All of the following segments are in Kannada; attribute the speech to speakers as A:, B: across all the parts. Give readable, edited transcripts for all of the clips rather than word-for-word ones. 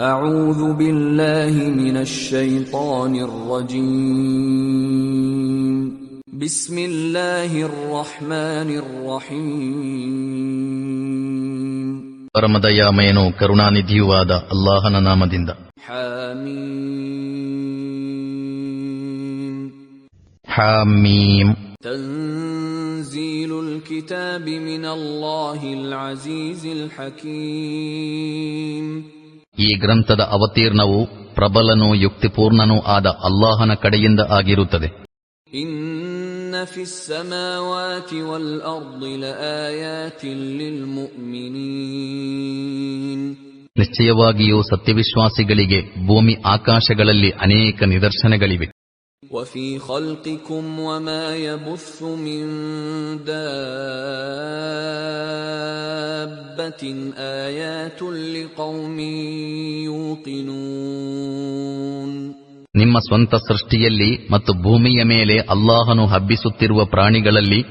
A: أعوذ بالله من الشيطان الرجيم بسم الله الرحمن الرحيم
B: ಪರಮದಯಾಮಯನೂ ಕರುಣಾನಿಧಿಯೂ ಆದ ಅಲ್ಲಾಹನ ನಾಮದಿಂದ.
A: حميم
B: ಹಾಮೀಮ್.
A: تنزيل الكتاب من الله العزيز الحكيم
B: ಈ ಗ್ರಂಥದ ಅವತೀರ್ಣವು ಪ್ರಬಲನೂ ಯುಕ್ತಿಪೂರ್ಣನೂ ಆದ ಅಲ್ಲಾಹನ ಕಡೆಯಿಂದ ಆಗಿರುತ್ತದೆ.
A: إن في السماوات والأرض لآيات للمؤمنين
B: ನಿಶ್ಚಯವಾಗಿಯೂ ಸತ್ಯವಿಶ್ವಾಸಿಗಳಿಗೆ ಭೂಮಿ ಆಕಾಶಗಳಲ್ಲಿ ಅನೇಕ ನಿದರ್ಶನಗಳಿವೆ.
A: وفي خلقكم وما يبث من دابة آيات لقوم يوقنون
B: ನಿಮ್ಮ ಸ್ವಂತ ಸೃಷ್ಟಿಯಲ್ಲಿ ಮತ್ತು ಭೂಮಿಯ ಮೇಲೆ ಅಲ್ಲಾಹನು ಹಬ್ಬಿಸುತ್ತಿರುವ ಪ್ರಾಣಿಗಳಲ್ಲಿ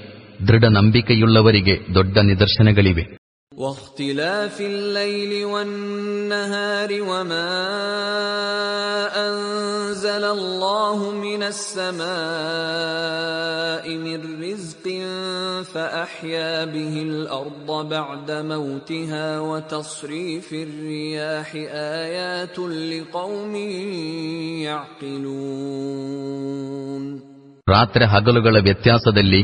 B: ದೃಢ ನಂಬಿಕೆಯುಳ್ಳವರಿಗೆ ದೊಡ್ಡ ನಿದರ್ಶನಗಳಿವೆ.
A: واختلاف الليل والنهار وما أنزل الله من السماء من رزق فأحيا به الأرض بعد موتها وتصريف الرياح آيات لقوم يعقلون
B: ರಾತ್ರಿ ಹಗಲುಗಳ ವ್ಯತ್ಯಾಸದಲ್ಲಿ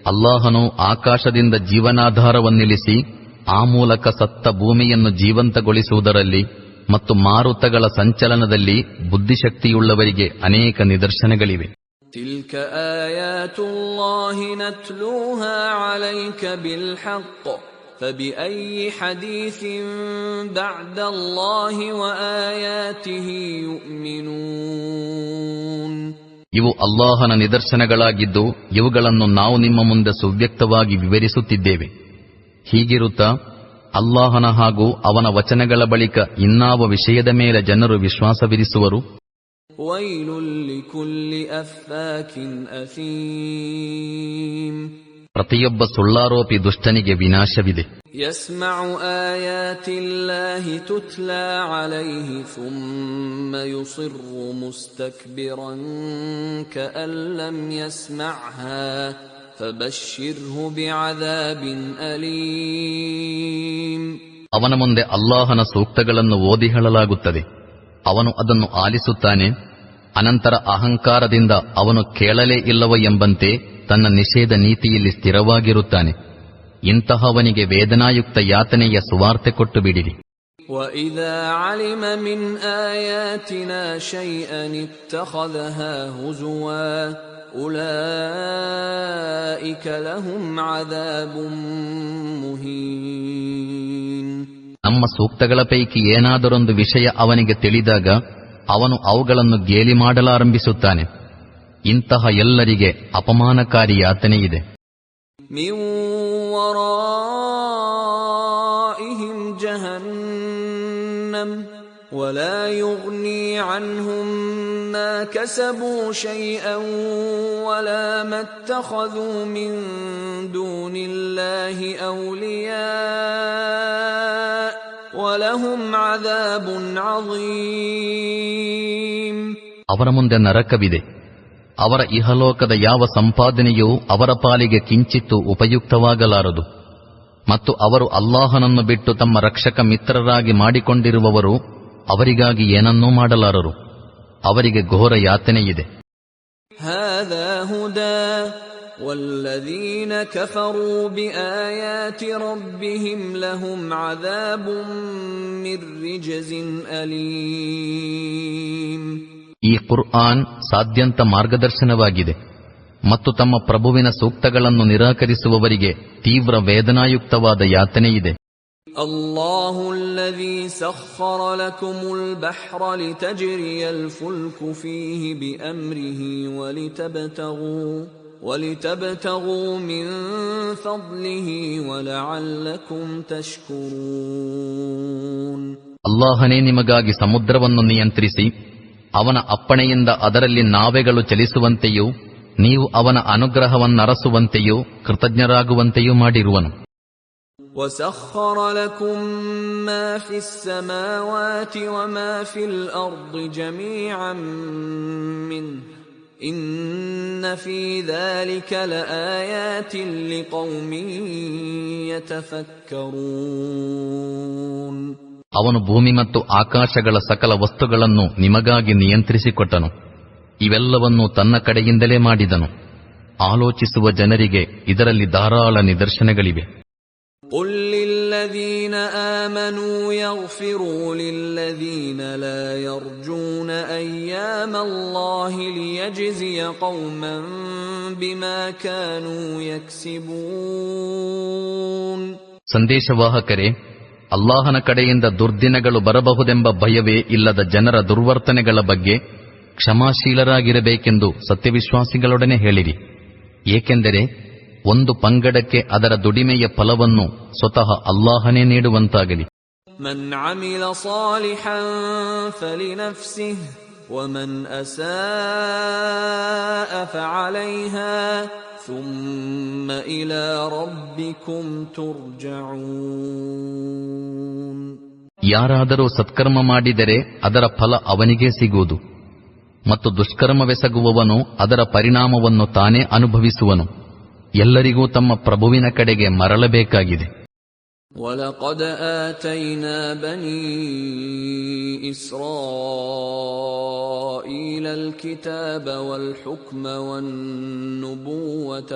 B: ಅಲ್ಲಾಹನು ಆಕಾಶದಿಂದ ಜೀವನಾಧಾರವನ್ನಿಳಿಸಿ ಆ ಮೂಲಕ ಸತ್ತ ಭೂಮಿಯನ್ನು ಜೀವಂತಗೊಳಿಸುವುದರಲ್ಲಿ ಮತ್ತು ಮಾರುತಗಳ ಸಂಚಲನದಲ್ಲಿ ಬುದ್ಧಿಶಕ್ತಿಯುಳ್ಳವರಿಗೆ ಅನೇಕ ನಿದರ್ಶನಗಳಿವೆ.
A: تلك آيات الله نتلوها عليك بالحق فبأي حديث بعد الله وآياته يؤمنون
B: ಇವು ಅಲ್ಲಾಹನ ನಿದರ್ಶನಗಳಾಗಿದ್ದು ಇವುಗಳನ್ನು ನಾವು ನಿಮ್ಮ ಮುಂದೆ ಸುವ್ಯಕ್ತವಾಗಿ ವಿವರಿಸುತ್ತಿದ್ದೇವೆ. ಹೀಗಿರುತ್ತಾ ಅಲ್ಲಾಹನ ಹಾಗೂ ಅವನ ವಚನಗಳ ಬಳಿಕ ಇನ್ನಾವ ವಿಷಯದ ಮೇಲೆ ಜನರು ವಿಶ್ವಾಸವಿರಿಸುವರು?
A: ويل لكل أفاك أثيم
B: ಪ್ರತಿಯೊಬ್ಬ ಸುಳ್ಳಾರೋಪಿ ದುಷ್ಟನಿಗೆ ವಿನಾಶವಿದೆ.
A: يسمع آيات الله تتلى عليه ثم يصر مستكبرا كأن لم يسمعها فبشره بعذاب أليم
B: ಅವನ ಮುಂದೆ ಅಲ್ಲಾಹನ ಸೂಕ್ತಗಳನ್ನು ಓದಿ ಹೇಳಲಾಗುತ್ತದೆ. ಅವನು ಅದನ್ನು ಆಲಿಸುತ್ತಾನೆ. ಅನಂತರ ಅಹಂಕಾರದಿಂದ ಅವನು ಕೇಳಲೇ ಇಲ್ಲವೋ ಎಂಬಂತೆ ತನ್ನ ನಿಷೇಧ ನೀತಿಯಲ್ಲಿ ಸ್ಥಿರವಾಗಿರುತ್ತಾನೆ. ಇಂತಹವನಿಗೆ ವೇದನಾಯುಕ್ತ ಯಾತನೆಯ ಸುವಾರ್ತೆ ಕೊಟ್ಟು ಬಿಡಿರಿ.
A: وَإِذَا عَلِمَ مِنْ آيَاتِنَا شَيْئًا اتَّخَذَهَا هُزُوًا أُولَئِكَ لَهُمْ عَذَابٌ مُهِينٌ
B: ನಮ್ಮ ಸೂಕ್ತಗಳ ಪೈಕಿ ಏನಾದರೊಂದು ವಿಷಯ ಅವನಿಗೆ ತಿಳಿದಾಗ ಅವನು ಅವುಗಳನ್ನು ಗೇಲಿ ಮಾಡಲಾರಂಭಿಸುತ್ತಾನೆ. ಇಂತಹ ಎಲ್ಲರಿಗೆ ಅಪಮಾನಕಾರಿ ಯಾತನೆಯಿದೆ.
A: مِنْ وَرَائِهِمْ جَهَنَّمُ وَلَا يُغْنِي عَنْهُمْ مَا كَسَبُوا شَيْئًا وَلَا مَا اتَّخَذُوا مِنْ دُونِ اللَّهِ أَوْلِيَاءَ وَلَهُمْ عَذَابٌ عَظِيمٌ
B: ಅವರ ಮುಂದೆ ನರಕವಿದೆ. ಅವರ ಇಹಲೋಕದ ಯಾವ ಸಂಪಾದನೆಯೂ ಅವರ ಪಾಲಿಗೆ ಕಿಂಚಿತ್ತೂ ಉಪಯುಕ್ತವಾಗಲಾರದು. ಮತ್ತು ಅವರು ಅಲ್ಲಾಹನನ್ನು ಬಿಟ್ಟು ತಮ್ಮ ರಕ್ಷಕ ಮಿತ್ರರಾಗಿ ಮಾಡಿಕೊಂಡಿರುವವರು ಅವರಿಗಾಗಿ ಏನನ್ನೂ ಮಾಡಲಾರರು. ಅವರಿಗೆ ಘೋರ ಯಾತನೆಯಿದೆ.
A: هذا هدى والذين كفروا بآيات ربهم لهم عذاب من رجز أليم
B: ಈ ಕುರ್ಆನ್ ಸಾಧ್ಯಂತ ಮಾರ್ಗದರ್ಶನವಾಗಿದೆ ಮತ್ತು ತಮ್ಮ ಪ್ರಭುವಿನ ಸೂಕ್ತಗಳನ್ನು ನಿರಾಕರಿಸುವವರಿಗೆ ತೀವ್ರ ವೇದನಾಯುಕ್ತವಾದ ಯಾತನೆಯಿದೆ.
A: الله الذي سخر لكم البحر لتجري الفلك فيه بأمره ولتبتغوا من فضله ولعلكم تشكرون
B: ಅಲ್ಲಾಹನೇ ನಿಮಗಾಗಿ ಸಮುದ್ರವನ್ನು ನಿಯಂತ್ರಿಸಿ ಅವನ ಅಪ್ಪಣೆಯಿಂದ ಅದರಲ್ಲಿ ನಾವೆಗಳು ಚಲಿಸುವಂತೆಯೂ ನೀವು ಅವನ ಅನುಗ್ರಹವನ್ನರಸುವಂತೆಯೂ ಕೃತಜ್ಞರಾಗುವಂತೆಯೂ ಮಾಡಿರುವನು.
A: وسخر لكم ما في السماوات وما في الأرض جميعا منه إن في ذلك لآيات لقوم يتفكرون.
B: ಅವನು ಭೂಮಿ ಮತ್ತು ಆಕಾಶಗಳ ಸಕಲ ವಸ್ತುಗಳನ್ನು ನಿಮಗಾಗಿ ನಿಯಂತ್ರಿಸಿಕೊಟ್ಟನು. ಇವೆಲ್ಲವನ್ನೂ ತನ್ನ ಕಡೆಯಿಂದಲೇ ಮಾಡಿದನು. ಆಲೋಚಿಸುವ ಜನರಿಗೆ ಇದರಲ್ಲಿ ಧಾರಾಳ ನಿದರ್ಶನಗಳಿವೆ.
A: قل للذين آمنوا يغفروا للذين لا يرجون أيام الله ليجزي قوما بما كانوا يكسبون.
B: ಸಂದೇಶವಾಹಕರೇ, ಅಲ್ಲಾಹನ ಕಡೆಯಿಂದ ದುರ್ದಿನಗಳು ಬರಬಹುದೆಂಬ ಭಯವೇ ಇಲ್ಲದ ಜನರ ದುರ್ವರ್ತನೆಗಳ ಬಗ್ಗೆ ಕ್ಷಮಾಶೀಲರಾಗಿರಬೇಕೆಂದು ಸತ್ಯವಿಶ್ವಾಸಿಗಳೊಡನೆ ಹೇಳಿರಿ. ಏಕೆಂದರೆ ಒಂದು ಪಂಗಡಕ್ಕೆ ಅದರ ದುಡಿಮೆಯ ಫಲವನ್ನು ಸ್ವತಃ ಅಲ್ಲಾಹನೇ ನೀಡುವಂತಾಗಲಿ.
A: ಮನ್ ಅಮಿಲ ಸಾಲಿಹನ್ ಫಲಿನಫ್ಸಿಹಿ ವಮನ್ ಅಸಾಅ ಫಅಲೈಹಾ ಥುಮ್ಮ ಇಲಾ ರಬ್ಬಿಕುಂ ತುರ್ಜഊನ್.
B: ಯಾರಾದರೂ ಸತ್ಕರ್ಮ ಮಾಡಿದರೆ ಅದರ ಫಲ ಅವನಿಗೇ ಸಿಗುವುದು, ಮತ್ತು ದುಷ್ಕರ್ಮವೆಸಗುವವನು ಅದರ ಪರಿಣಾಮವನ್ನು ತಾನೇ ಅನುಭವಿಸುವನು. ಎಲ್ಲರಿಗೂ ತಮ್ಮ ಪ್ರಭುವಿನ ಕಡೆಗೆ ಮರಳಬೇಕಾಗಿದೆ.
A: وَلَقَدْ آتَيْنَا بَنِي إِسْرَائِيلَ الْكِتَابَ وَالْحُكْمَ وَالنُّبُوَّةَ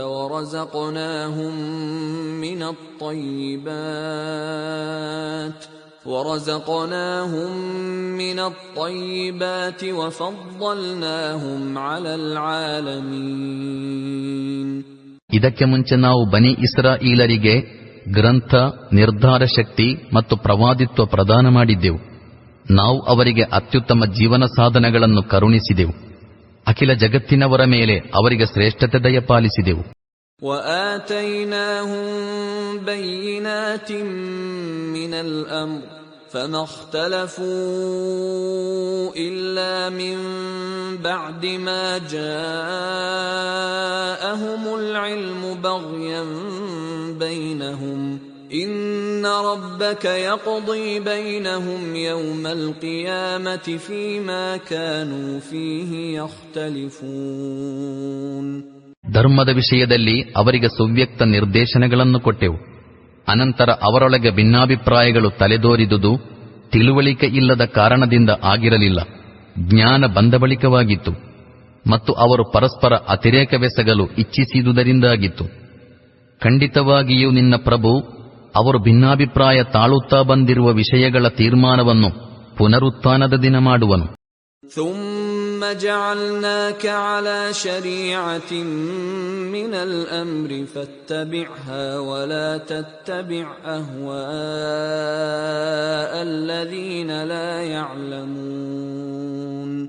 A: ورزقناهم من الطيبات وفضلناهم على العالمين.
B: ಇದಕ್ಕೆ ಮುಂಚೆ ನಾವು ಬನಿ ಇಸ್ರಾಯೀಲರಿಗೆ ಗ್ರಂಥ, ನಿರ್ಧಾರ ಶಕ್ತಿ ಮತ್ತು ಪ್ರವಾದಿತ್ವ ಪ್ರದಾನ ಮಾಡಿದ್ದೆವು. ನಾವು ಅವರಿಗೆ ಅತ್ಯುತ್ತಮ ಜೀವನ ಸಾಧನಗಳನ್ನು ಕರುಣಿಸಿದೆವು. ಅಖಿಲ ಜಗತ್ತಿನವರ ಮೇಲೆ ಅವರಿಗೆ ಶ್ರೇಷ್ಠತೆ ದಯಪಾಲಿಸಿದೆವು.
A: وآتيناهم بينات من الأمر فما اختلفوا إلا من بعد ما جاءهم العلم بغيا بينهم إن ربك يقضي بينهم يوم القيامة فيما كانوا فيه يختلفون.
B: ಧರ್ಮದ ವಿಷಯದಲ್ಲಿ ಅವರಿಗೆ ಸುವ್ಯಕ್ತ ನಿರ್ದೇಶನಗಳನ್ನು ಕೊಟ್ಟೆವು. ಅನಂತರ ಅವರೊಳಗೆ ಭಿನ್ನಾಭಿಪ್ರಾಯಗಳು ತಲೆದೋರಿದುದು ತಿಳುವಳಿಕೆ ಇಲ್ಲದ ಕಾರಣದಿಂದ ಆಗಿರಲಿಲ್ಲ, ಜ್ಞಾನ ಬಂದ ಬಳಿಕವಾಗಿತ್ತು. ಮತ್ತು ಅವರು ಪರಸ್ಪರ ಅತಿರೇಕವೆಸಗಲು ಇಚ್ಛಿಸಿದುದರಿಂದಾಗಿತ್ತು. ಖಂಡಿತವಾಗಿಯೂ ನಿನ್ನ ಪ್ರಭು ಅವರು ಭಿನ್ನಾಭಿಪ್ರಾಯ ತಾಳುತ್ತಾ ಬಂದಿರುವ ವಿಷಯಗಳ ತೀರ್ಮಾನವನ್ನು ಪುನರುತ್ಥಾನದ ದಿನ ಮಾಡುವನು.
A: ثم جعلناك على شريعة من الأمر فاتبعها ولا تتبع أهواء الذين لا يعلمون.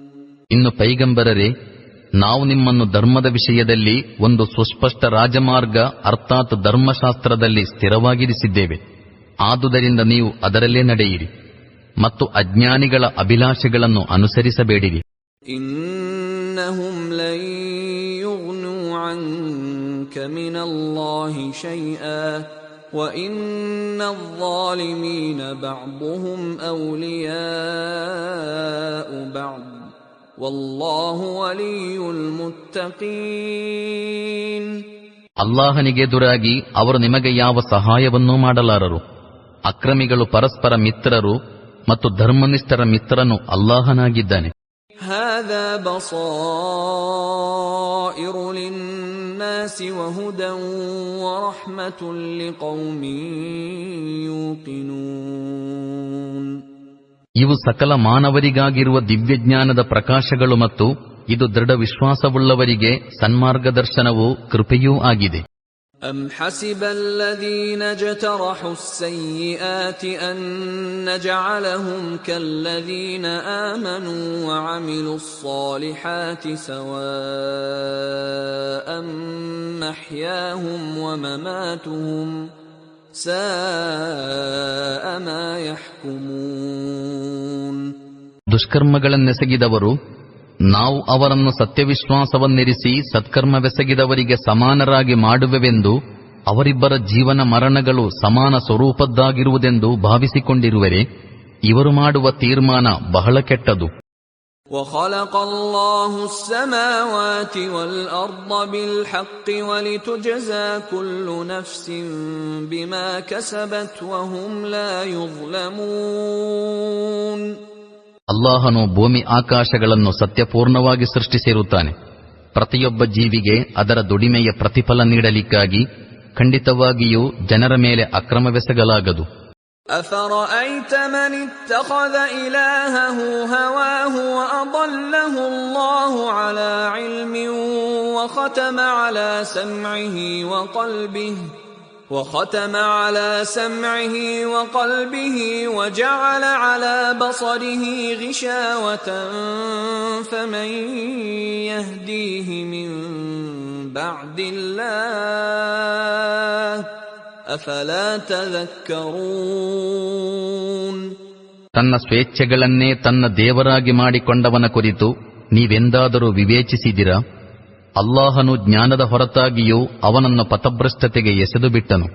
B: ಇನ್ನು ಪೈಗಂಬರರೇ, ನಾವು ನಿಮ್ಮನ್ನು ಧರ್ಮದ ವಿಷಯದಲ್ಲಿ ಒಂದು ಸುಸ್ಪಷ್ಟ ರಾಜಮಾರ್ಗ ಅರ್ಥಾತ್ ಧರ್ಮಶಾಸ್ತ್ರದಲ್ಲಿ ಸ್ಥಿರವಾಗಿರಿಸಿದ್ದೇವೆ. ಆದುದರಿಂದ ನೀವು ಅದರಲ್ಲೇ ನಡೆಯಿರಿ ಮತ್ತು ಅಜ್ಞಾನಿಗಳ ಅಭಿಲಾಷೆಗಳನ್ನು ಅನುಸರಿಸಬೇಡಿರಿ.
A: ಇನ್ನಹುಂ ಲನ್ ಯುಗ್ನೂ ಅನ್ಕ ಮಿನಲ್ಲಾಹಿ ಶೈಆ ವಇನ್ನಲ್ ಝಾಲಿಮೀನ ಬಅದುಹುಂ ಔಲಿಯಾಉ ಬಅದ್ ವಲ್ಲಾಹು ವಲಿಯುಲ್ ಮುತ್ತಕೀನ್.
B: ಅಲ್ಲಾಹನಿಗೆದುರಾಗಿ ಅವರು ನಿಮಗೆ ಯಾವ ಸಹಾಯವನ್ನೂ ಮಾಡಲಾರರು. ಅಕ್ರಮಿಗಳು ಪರಸ್ಪರ ಮಿತ್ರರು ಮತ್ತು ಧರ್ಮನಿಷ್ಠರ ಮಿತ್ರನು ಅಲ್ಲಾಹನಾಗಿದ್ದಾನೆ.
A: ಹಾದಾ ಬಸಾಯಿರು ಲಿನ್ನಾಸಿ ವಹುದನ್ ವರಹ್ಮತುನ್ ಲಿಕೌಮಿನ್ ಯೂಕಿನೂನ್.
B: ಇವು ಸಕಲ ಮಾನವರಿಗಾಗಿರುವ ದಿವ್ಯಜ್ಞಾನದ ಪ್ರಕಾಶಗಳು ಮತ್ತು ಇದು ದೃಢ ವಿಶ್ವಾಸವುಳ್ಳವರಿಗೆ ಸನ್ಮಾರ್ಗದರ್ಶನವೂ ಕೃಪೆಯೂ ಆಗಿದೆ.
A: أم حسب الذين اجترحوا السيئات أن نجعلهم كالذين آمنوا وعملوا الصالحات سواء محياهم ومماتهم ساء ما يحكمون.
B: ದುಷ್ಕರ್ಮಗಳನ್ನೆಸಗಿದವರು ನಾವು ಅವರನ್ನು ಸತ್ಯವಿಶ್ವಾಸವನ್ನಿರಿಸಿ ಸತ್ಕರ್ಮವೆಸಗಿದವರಿಗೆ ಸಮಾನರಾಗಿ ಮಾಡುವೆವೆಂದು ಅವರಿಬ್ಬರ ಜೀವನ ಮರಣಗಳು ಸಮಾನ ಸ್ವರೂಪದ್ದಾಗಿರುವುದೆಂದು ಭಾವಿಸಿಕೊಂಡಿರುವರೆ ಇವರು ಮಾಡುವ ತೀರ್ಮಾನ ಬಹಳ ಕೆಟ್ಟದು.
A: وَخَلَقَ اللَّهُ السَّمَاوَاتِ وَالْأَرْضَ بِالْحَقِّ وَلِتُجْزَى كُلُّ نَفْسٍ بِمَا كَسَبَتْ وَهُمْ لَا يُظْلَمُونَ.
B: ಅಲ್ಲಾಹನು ಭೂಮಿ ಆಕಾಶಗಳನ್ನು ಸತ್ಯಪೂರ್ಣವಾಗಿ ಸೃಷ್ಟಿಸಿರುತ್ತಾನೆ. ಪ್ರತಿಯೊಬ್ಬ ಜೀವಿಗೆ ಅದರ ದುಡಿಮೆಯ ಪ್ರತಿಫಲ ನೀಡಲಿಕ್ಕಾಗಿ ಖಂಡಿತವಾಗಿಯೂ ಜನರ ಮೇಲೆ ಅಕ್ರಮವೆಸಗಲಾಗದು.
A: أَفَرَأَيْتَ مَنِ اتَّخَذَ إِلَٰهَهُ هَوَاهُ وَأَضَلَّهُ اللَّهُ عَلَىٰ عِلْمٍ وَخَتَمَ عَلَىٰ سَمْعِهِ وَقَلْبِهِ وَجَعَلَ عَلَىٰ بَصَرِهِ غِشَاوَةً فَمَن يَهْدِيهِ مِن بَعْدِ اللَّهِ أَفَلَا تَذَكَّرُونَ.
B: ತನ್ನ ಸ್ವೇಚ್ಛೆಗಳನ್ನೇ ತನ್ನ ದೇವರಾಗಿ ಮಾಡಿಕೊಂಡವನ ಕುರಿತು ನೀವೆಂದಾದರೂ ವಿವೇಚಿಸಿದಿರಾ? ಅಲ್ಲಾಹನು ಜ್ಞಾನದ ಹೊರತಾಗಿಯೂ ಅವನನ್ನು ಪಥಭ್ರಷ್ಟತೆಗೆ ಎಸೆದು ಬಿಟ್ಟನು.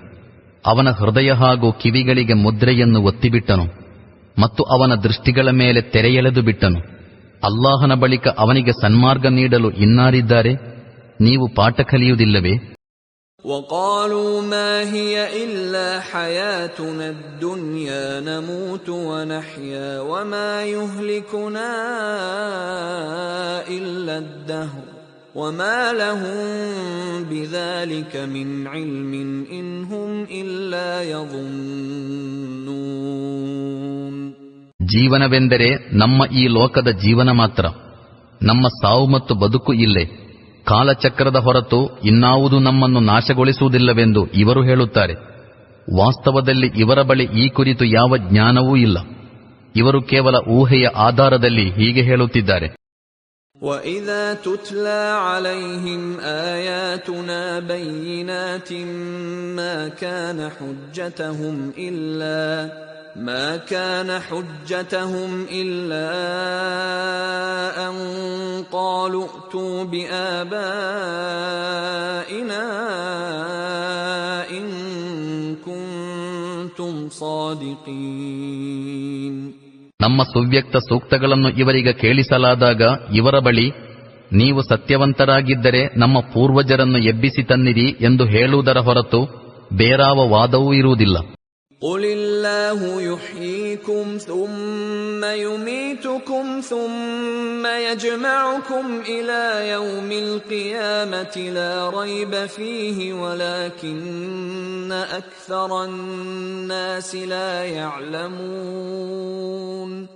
B: ಅವನ ಹೃದಯ ಹಾಗೂ ಕಿವಿಗಳಿಗೆ ಮುದ್ರೆಯನ್ನು ಒತ್ತಿಬಿಟ್ಟನು ಮತ್ತು ಅವನ ದೃಷ್ಟಿಗಳ ಮೇಲೆ ತೆರೆಯೆಳೆದು ಬಿಟ್ಟನು. ಅಲ್ಲಾಹನ ಬಳಿಕ ಅವನಿಗೆ ಸನ್ಮಾರ್ಗ ನೀಡಲು ಇನ್ನಾರಿದ್ದಾರೆ? ನೀವು ಪಾಠ ಕಲಿಯುವುದಿಲ್ಲವೇ?
A: وَقَالُوا مَا هِيَ إِلَّا حَيَاتُنَا الدُّنْيَا نَمُوتُ وَنَحْيَا وَمَا يُهْلِكُنَا إِلَّا الدَّهْرُ وَمَا لَهُم بِذَلِكَ مِنْ عِلْمٍ إِنْ هُمْ إِلَّا يَظُنُّونَ.
B: ಜೀವನವೆಂದರೆ ನಮ್ಮ ಈ ಲೋಕದ ಜೀವನ ಮಾತ್ರ. ನಮ್ಮ ಸಾವು ಮತ್ತು ಬದುಕು ಇಲ್ಲೇ. ಕಾಲಚಕ್ರದ ಹೊರತು ಇನ್ನಾವುದೂ ನಮ್ಮನ್ನು ನಾಶಗೊಳಿಸುವುದಿಲ್ಲವೆಂದು ಇವರು ಹೇಳುತ್ತಾರೆ. ವಾಸ್ತವದಲ್ಲಿ ಇವರ ಬಳಿ ಈ ಕುರಿತು ಯಾವ ಜ್ಞಾನವೂ ಇಲ್ಲ. ಇವರು ಕೇವಲ ಊಹೆಯ ಆಧಾರದಲ್ಲಿ ಹೀಗೆ ಹೇಳುತ್ತಿದ್ದಾರೆ.
A: وَإِذَا تُتْلَى عَلَيْهِمْ آيَاتُنَا بَيِّنَاتٍ ما كان حجتهم إلا أن قالوا ائتوا بآبائنا إن كنتم صادقين.
B: ನಮ್ಮ ಸುವ್ಯಕ್ತ ಸೂಕ್ತಗಳನ್ನು ಇವರಿಗೆ ಕೇಳಿಸಲಾದಾಗ ಇವರ ಬಳಿ ನೀವು ಸತ್ಯವಂತರಾಗಿದ್ದರೆ ನಮ್ಮ ಪೂರ್ವಜರನ್ನು ಎಬ್ಬಿಸಿ ತನ್ನಿರಿ ಎಂದು ಹೇಳುವುದರ ಹೊರತು ಬೇರಾವ ವಾದವೂ ಇರುವುದಿಲ್ಲ.
A: قُلِ اللَّهُ يُحْيِيكُمْ ثُمَّ يُمِيتُكُمْ ثُمَّ يَجْمَعُكُمْ إِلَى يَوْمِ الْقِيَامَةِ لَا رَيْبَ فِيهِ وَلَكِنَّ أَكْثَرَ النَّاسِ لَا يَعْلَمُونَ.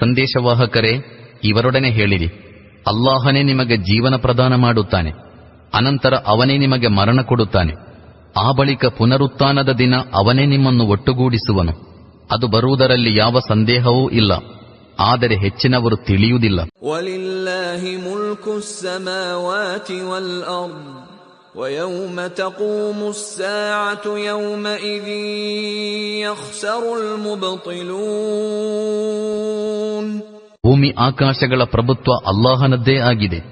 B: ಸಂದೇಶವಾಹಕರೇ, ಇವರೊಡನೆ ಹೇಳಿರಿ, ಅಲ್ಲಾಹನೇ ನಿಮಗೆ ಜೀವನ ಪ್ರದಾನ ಮಾಡುತ್ತಾನೆ, ಅನಂತರ ಅವನೇ ನಿಮಗೆ ಮರಣ ಕೊಡುತ್ತಾನೆ. ಆ ಬಳಿಕ ಪುನರುತ್ಥಾನದ ದಿನ ಅವನೇ ನಿಮ್ಮನ್ನು ಒಟ್ಟುಗೂಡಿಸುವನು. ಅದು ಬರುವುದರಲ್ಲಿ ಯಾವ ಸಂದೇಹವೂ ಇಲ್ಲ, ಆದರೆ ಹೆಚ್ಚಿನವರು ತಿಳಿಯುವುದಿಲ್ಲ.
A: ವಲಿಲ್ಲಾಹಿ ಮುಲ್ಕು ಸ್ಸಮಾವಾತಿ ವಲ್ ಅರ್ದ್ ವಯೌಮ ತಕೂಮು ಸ್ಸಾಅತು ಯೌಮಇದಿನ್ ಯಖ್ಸರುಲ್ ಮುಬ್ತಿಲೂನ್.
B: ಭೂಮಿ ಆಕಾಶಗಳ ಪ್ರಭುತ್ವ ಅಲ್ಲಾಹನದ್ದೇ ಆಗಿದೆ.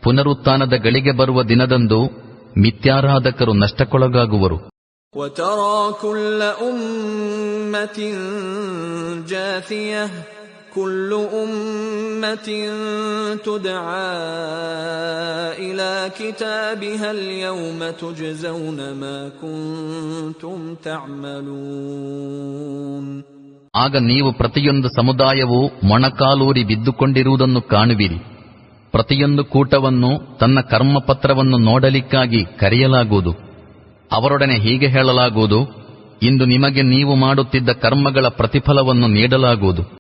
B: ಪುನರುತ್ಥಾನದ ಗಳಿಗೆ ಬರುವ ದಿನದಂದು ಮಿಥ್ಯಾರಾಧಕರು ನಷ್ಟಕ್ಕೊಳಗಾಗುವರು.
A: وَتَرَى كُلَّ أُمَّةٍ جَاثِيَةً كُلُّ أُمَّةٍ تُدْعَى إِلَى كِتَابِهَا الْيَوْمَ تُجْزَوْنَ مَا كُنتُمْ تَعْمَلُونَ.
B: ಆಗ ನೀವು ಪ್ರತಿಯೊಂದು ಸಮುದಾಯವೂ ಮೊಣಕಾಲೂರಿ ಬಿದ್ದುಕೊಂಡಿರುವುದನ್ನು ಕಾಣುವಿರಿ. ಪ್ರತಿಯೊಂದು ಕೂಟವನ್ನು ತನ್ನ ಕರ್ಮಪತ್ರವನ್ನು ನೋಡಲಿಕ್ಕಾಗಿ ಕರೆಯಲಾಗುವುದು. ಅವರೊಡನೆ ಹೀಗೆ ಹೇಳಲಾಗುವುದು, ಇಂದು ನಿಮಗೆ ನೀವು ಮಾಡುತ್ತಿದ್ದ ಕರ್ಮಗಳ ಪ್ರತಿಫಲವನ್ನು ನೀಡಲಾಗುವುದು.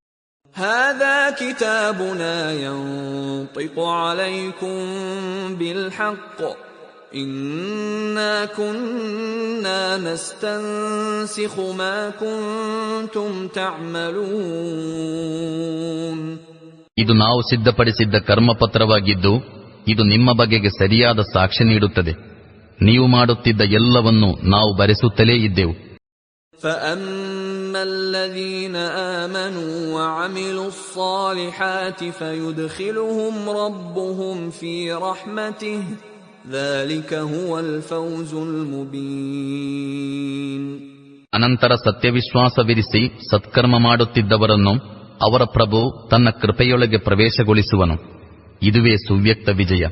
A: ಹಾದಾ ಕಿತಾಬುನಾ ಯಂತಿಕು ಅಲೈಕುಂ ಬಿಲ್ ಹಕ್ ಇನ್ನಾ ಕುನ್ನಾ ನಸ್ತನ್ಸಿಖು ಮಾ ಕುಂತುಂ ತಅಮಲೂನ್.
B: ಇದು ನಾವು ಸಿದ್ಧಪಡಿಸಿದ್ದ ಕರ್ಮಪತ್ರವಾಗಿದ್ದು, ಇದು ನಿಮ್ಮ ಬಗೆಗೆ ಸರಿಯಾದ ಸಾಕ್ಷ್ಯ ನೀಡುತ್ತದೆ. ನೀವು ಮಾಡುತ್ತಿದ್ದ ಎಲ್ಲವನ್ನೂ ನಾವು ಬರೆಸುತ್ತಲೇ ಇದ್ದೆವು.
A: فَأَمَّا الَّذِينَ آمَنُوا وَعَمِلُوا الصَّالِحَاتِ فَيُدْخِلُهُمْ رَبُّهُمْ فِي رَحْمَتِهِ ذلك هو الفوز المبين.
B: ಅನಂತರ ಸತ್ಯವಿಶ್ವಾಸವಿರಿಸಿ ಸತ್ಕರ್ಮ ಮಾಡುತ್ತಿದ್ದವರನ್ನು ಅವರ ಪ್ರಭು ತನ್ನ ಕೃಪೆಯೊಳಗೆ ಪ್ರವೇಶಗೊಳಿಸುವನು. ಇದುವೇ ಸುವ್ಯಕ್ತ ವಿಜಯ.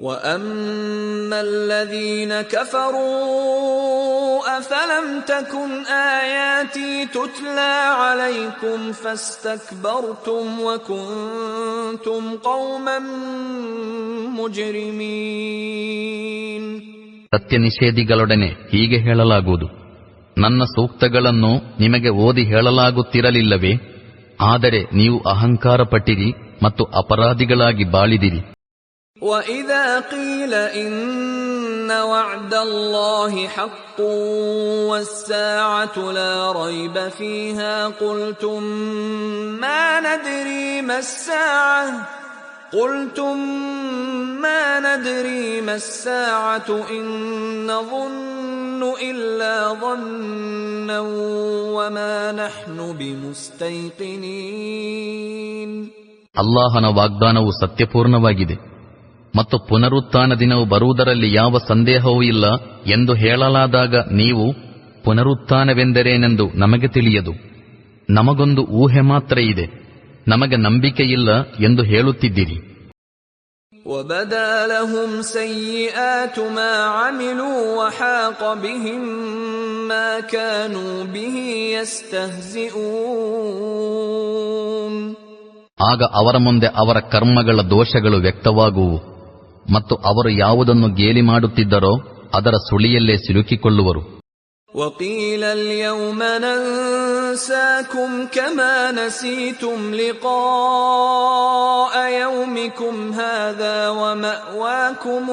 A: وَأَمَّا الَّذِينَ كَفَرُوا أَفَلَمْ تَكُنْ آيَاتِي تُتْلَى عَلَيْكُمْ فَاسْتَكْبَرْتُمْ وَكُنْتُمْ قَوْمًا مُجْرِمِينَ.
B: ಸತ್ಯ ನಿಷೇಧಿಗಳೊಡನೆ ಹೀಗೆ ಹೇಳಲಾಗುವುದು, ನನ್ನ ಸೂಕ್ತಗಳನ್ನು ನಿಮಗೆ ಓದಿ ಹೇಳಲಾಗುತ್ತಿರಲಿಲ್ಲವೇ? ಆದರೆ ನೀವು ಅಹಂಕಾರ ಪಟ್ಟಿರಿ ಮತ್ತು ಅಪರಾಧಿಗಳಾಗಿ ಬಾಳಿದಿರಿ.
A: وَإِذَا قِيلَ إِنَّ وَعْدَ اللَّهِ حَقٌّ وَالسَّاعَةُ لَا رَيْبَ فِيهَا قُلْتُمْ مَا نَدْرِي مَا السَّاعَةُ إِن نَّظُنُّ إِلَّا ظَنًّا وَمَا نَحْنُ بِمُسْتَيْقِنِينَ.
B: ಅಲ್ಲಾಹನ ವಾಗ್ದಾನವು ಸತ್ಯಪೂರ್ಣವಾಗಿದೆ ಮತ್ತು ಪುನರುತ್ಥಾನ ದಿನವು ಬರುವುದರಲ್ಲಿ ಯಾವ ಸಂದೇಹವೂ ಇಲ್ಲ ಎಂದು ಹೇಳಲಾದಾಗ ನೀವು ಪುನರುತ್ಥಾನವೆಂದರೇನೆಂದು ನಮಗೆ ತಿಳಿಯದು, ನಮಗೊಂದು ಊಹೆ ಮಾತ್ರ ಇದೆ, ನಮಗೆ ನಂಬಿಕೆಯಿಲ್ಲ ಎಂದು ಹೇಳುತ್ತಿದ್ದೀರಿ.
A: وَبَدَا لَهُمْ سَيِّئَاتُ مَا عَمِلُوا وَحَاقَ بِهِم مَّا كَانُوا بِهِ يَسْتَهْزِئُونَ.
B: ಆಗ ಅವರ ಮುಂದೆ ಅವರ ಕರ್ಮಗಳ ದೋಷಗಳು ವ್ಯಕ್ತವಾಗುವು ಮತ್ತು ಅವರು ಯಾವುದನ್ನು ಗೇಲಿ ಮಾಡುತ್ತಿದ್ದರೋ ಅದರ ಸುಳಿಯಲ್ಲೇ ಸಿಲುಕಿಕೊಳ್ಳುವರು.
A: وَقِيلَ الْيَوْمَ نَنسَاكُمْ كَمَا نَسِيتُمْ لِقَاءَ يَوْمِكُمْ هَذَا وَمَأْوَاكُمُ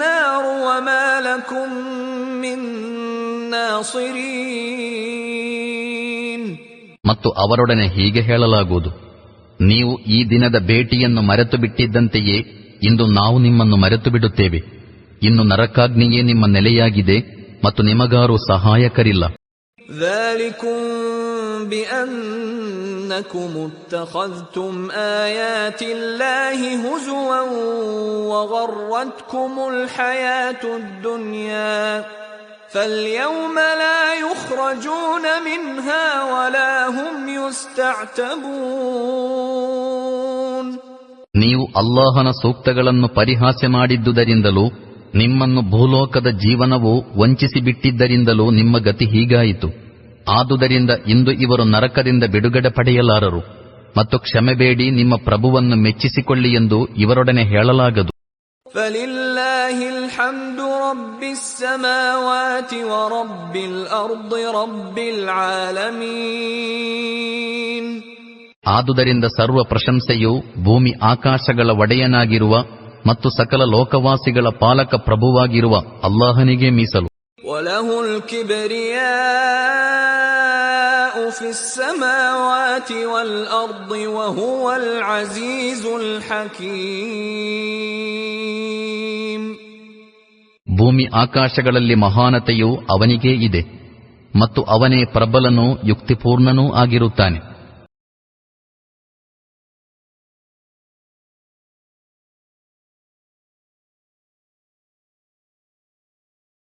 A: النَّارُ وَمَا لَكُمْ مِنْ نَاصِرِينَ.
B: ಮತ್ತು ಅವರೊಡನೆ ಹೀಗೆ ಹೇಳಲಾಗುವುದು, ನೀವು ಈ ದಿನದ ಭೇಟಿಯನ್ನು ಮರೆತು ಬಿಟ್ಟಿದ್ದಂತೆಯೇ ಇಂದು ನಾವು ನಿಮ್ಮನ್ನು ಮರೆತು ಬಿಡುತ್ತೇವೆ. ಇನ್ನು ನರಕಾಗ್ನಿಯೇ ನಿಮ್ಮ ನೆಲೆಯಾಗಿದೆ ಮತ್ತು ನಿಮಗಾರೂ ಸಹಾಯಕರಿಲ್ಲ.
A: ذَلِكُمْ بِأَنَّكُمُ اتَّخَذْتُمْ آيَاتِ اللَّهِ هُزُوًا وَغَرَّتْكُمُ الْحَيَاةُ الدُّنْيَا فَالْيَوْمَ لَا يُخْرَجُونَ مِنْهَا وَلَا هُمْ يُسْتَعْتَبُونَ.
B: ನೀವು ಅಲ್ಲಾಹನ ಸೂಕ್ತಗಳನ್ನು ಪರಿಹಾಸ್ಯ ಮಾಡಿದ್ದುದರಿಂದಲೂ ನಿಮ್ಮನ್ನು ಭೂಲೋಕದ ಜೀವನವು ವಂಚಿಸಿಬಿಟ್ಟಿದ್ದರಿಂದಲೂ ನಿಮ್ಮ ಗತಿ ಹೀಗಾಯಿತು. ಆದುದರಿಂದ ಇಂದು ಇವರು ನರಕದಿಂದ ಬಿಡುಗಡೆ ಪಡೆಯಲಾರರು ಮತ್ತು ಕ್ಷಮೆಬೇಡಿ, ನಿಮ್ಮ ಪ್ರಭುವನ್ನು ಮೆಚ್ಚಿಸಿಕೊಳ್ಳಿ ಎಂದು ಇವರೊಡನೆ ಹೇಳಲಾಗದು.
A: فَلِلَّهِ الْحَمْدُ رَبِّ السَّمَاوَاتِ وَرَبِّ الْأَرْضِ رَبِّ الْعَالَمِينَ.
B: ಆದುದರಿಂದ ಸರ್ವ ಪ್ರಶಂಸೆಯು ಭೂಮಿ ಆಕಾಶಗಳ ಒಡೆಯನಾಗಿರುವ ಮತ್ತು ಸಕಲ ಲೋಕವಾಸಿಗಳ ಪಾಲಕ ಪ್ರಭುವಾಗಿರುವ ಅಲ್ಲಾಹನಿಗೆ ಮೀಸಲು.
A: وَلَهُ الْكِبْرِيَاءُ فِي السَّمَاوَاتِ وَالْأَرْضِ وَهُوَ الْعَزِيزُ الْحَكِيمُ.
B: ಭೂಮಿ ಆಕಾಶಗಳಲ್ಲಿ ಮಹಾನತೆಯು ಅವನಿಗೇ ಇದೆ ಮತ್ತು ಅವನೇ ಪ್ರಬಲನೂ ಯುಕ್ತಿಪೂರ್ಣನೂ ಆಗಿರುತ್ತಾನೆ.